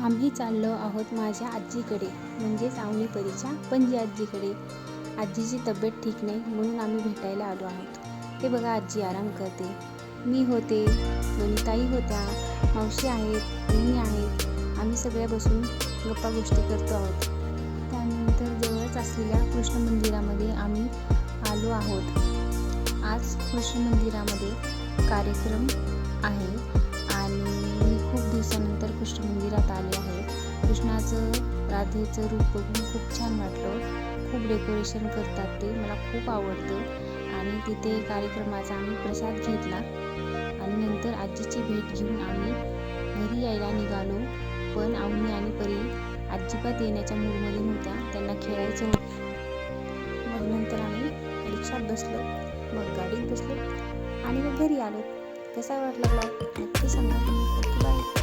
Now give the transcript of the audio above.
आम्ही चाललो आहोत माझ्या आजीकडे, म्हणजेच आवनी परीच्या पणजी आजीकडे. आजीची तब्येत ठीक नाही म्हणून आम्ही भेटायला आलो आहोत. ते बघा आजी आराम करते. मी होते, दोन्ही ताई होत्या, मावशी आहेत, वहिनी आहेत. आम्ही सगळ्या बसून गप्पा गोष्टी करतो आहोत. त्यानंतर जवळच असलेल्या कृष्ण मंदिरामध्ये आम्ही आलो आहोत. आज कृष्ण मंदिरामध्ये कार्यक्रम आहे आणि मी खूप दिवसानंतर कृष्ण मंदिरात आले आहे. कृष्णाचं राधेचं रूप बघून खूप छान वाटलं. खूप डेकोरेशन करतात ते, मला खूप आवडतं. आणि तिथे कार्यक्रमाचा आम्ही प्रसाद घेतला आणि नंतर आजीची भेट घेऊन आम्ही घरी यायला निघालो. पण आवनी आणि परी अजिबात येण्याच्या मूडमध्ये नव्हत्या, त्यांना खेळायचं होतं. मग नंतर आम्ही रिक्षात बसलो, मग गाडीत बसलो आणि मग घरी आलो. कसा वाटला ब्लॉग नक्की सांगा. Okay bye.